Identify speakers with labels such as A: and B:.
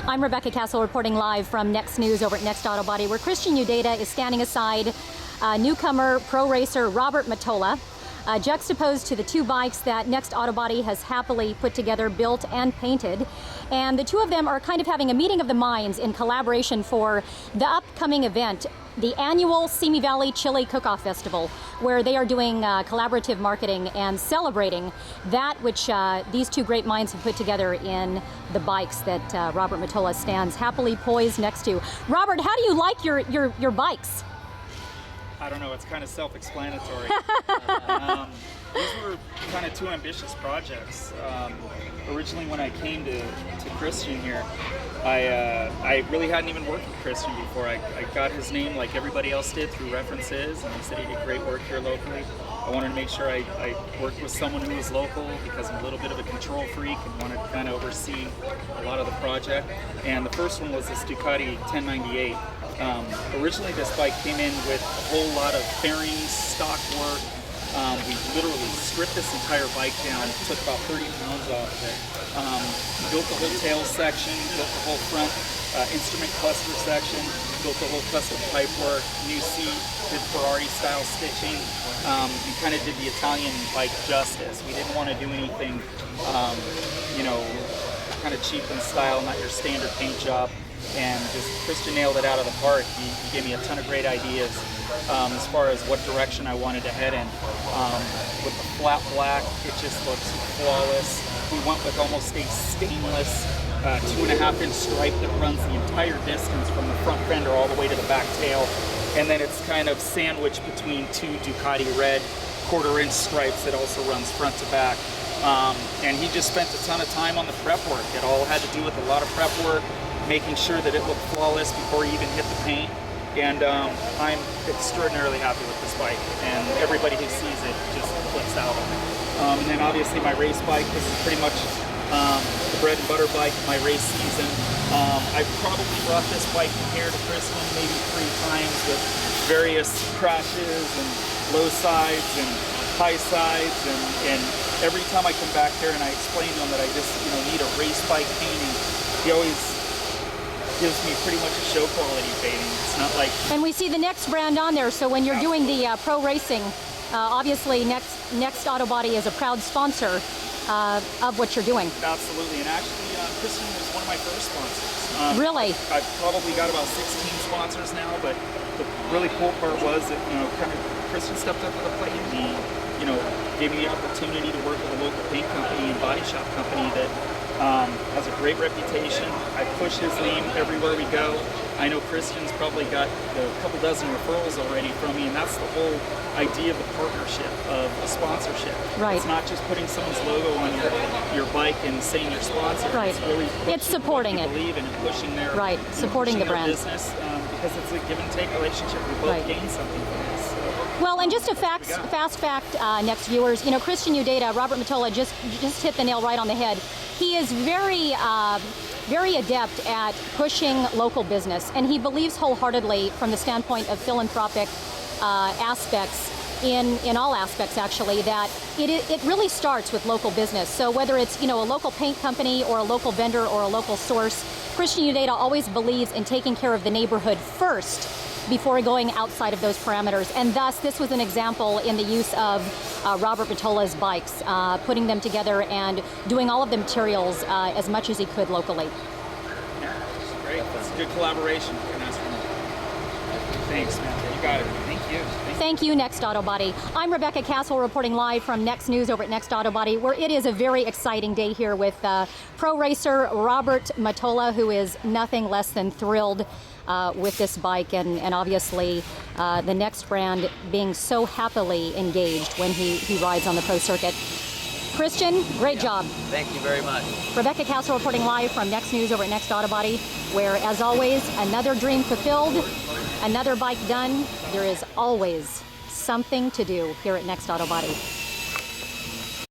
A: I'm Rebecca Kasswell reporting live from Next News over at Next Auto Body, where Christian Udaeta is standing aside newcomer pro racer Robert Matola, juxtaposed to the two bikes that Next Auto Body has happily put together, built and painted. And the two of them are kind of having a meeting of the minds in collaboration for the upcoming event, the annual Simi Valley Chili Cook-Off Festival, where they are doing collaborative marketing and celebrating that which these two great minds have put together in the bikes that Robert Matola stands happily poised next to. Robert, how do you like your bikes?
B: I don't know, it's kind of self-explanatory. These were kind of two ambitious projects. Originally when I came to Christian here, I really hadn't even worked with Christian before. I got his name like everybody else did through references, and he said he did great work here locally. I wanted to make sure I worked with someone who was local because I'm a little bit of a control freak and wanted to kind of oversee a lot of the project. And the first one was this Ducati 1098. Originally this bike came in with a whole lot of fairings, stock work. We literally stripped this entire bike down, took about 30 pounds off of it. Built the whole tail section, built the whole front instrument cluster section, built the whole custom pipe work, new seat, did Ferrari style stitching, and kind of did the Italian bike justice. We didn't want to do anything, you know, kind of cheap in style, not your standard paint job. And just Christian nailed it out of the park. He gave me a ton of great ideas as far as what direction I wanted to head in. With the flat black, it just looks flawless. We went with almost a stainless 2.5-inch stripe that runs the entire distance from the front fender all the way to the back tail. And then it's kind of sandwiched between two Ducati red 1/4-inch stripes that also runs front to back. And he just spent a ton of time on the prep work. It all had to do with a lot of prep work, making sure that it looked flawless before you even hit the paint. And I'm extraordinarily happy with this bike, and everybody who sees it just flips out on it. And then obviously my race bike, this is pretty much the bread and butter bike of my race season. I've probably brought this bike in here to Christian maybe 3 times with various crashes and low sides and high sides, and every time I come back here and I explain to him that I just need a race bike painting, he always gives me pretty much a show quality painting. It's not like... And
A: we see the Next brand on there, so when you're doing the pro racing, obviously Next Auto Body is a proud sponsor of what you're doing.
B: Absolutely, and actually Christian was one of my first sponsors.
A: Really?
B: I've probably got about 16 sponsors now, but the really cool part was that, kind of Christian stepped up to the plate. He, gave me the opportunity to work with a local paint company and body shop company that has a great reputation. I push his name everywhere we go. I know Christian's probably got a couple dozen referrals already from me, and that's the whole idea of the partnership, of a sponsorship.
A: Right.
B: It's not just putting someone's logo on your bike and saying you're sponsored.
A: Right.
B: It's really
A: it's supporting it.
B: Believe in and pushing their
A: supporting the brand
B: business because it's a give and take relationship. We both gain something from this.
A: Well, and just a fast fact, Next viewers, Christian Udaeta, Robert Matola just hit the nail right on the head. He is very adept at pushing local business, and he believes wholeheartedly from the standpoint of philanthropic aspects, in all aspects actually, that it really starts with local business. So whether it's a local paint company or a local vendor or a local source, Christian Udaeta always believes in taking care of the neighborhood first before going outside of those parameters. And thus, this was an example in the use of Robert Matola's bikes, putting them together and doing all of the materials as much as he could locally.
B: Yeah, it's great. It's a good collaboration. Thanks, man. You got it. Thank you.
A: Thank you, Next Auto Body. I'm Rebecca Kasswell reporting live from Next News over at Next Auto Body, where it is a very exciting day here with pro racer Robert Matola, who is nothing less than thrilled with this bike, and obviously the Next brand being so happily engaged when he rides on the pro circuit. Christian, great job.
C: Thank you very much.
A: Rebecca Kasswell reporting live from Next News over at Next Auto Body, where, as always, another dream fulfilled, another bike done. There is always something to do here at Next Auto Body.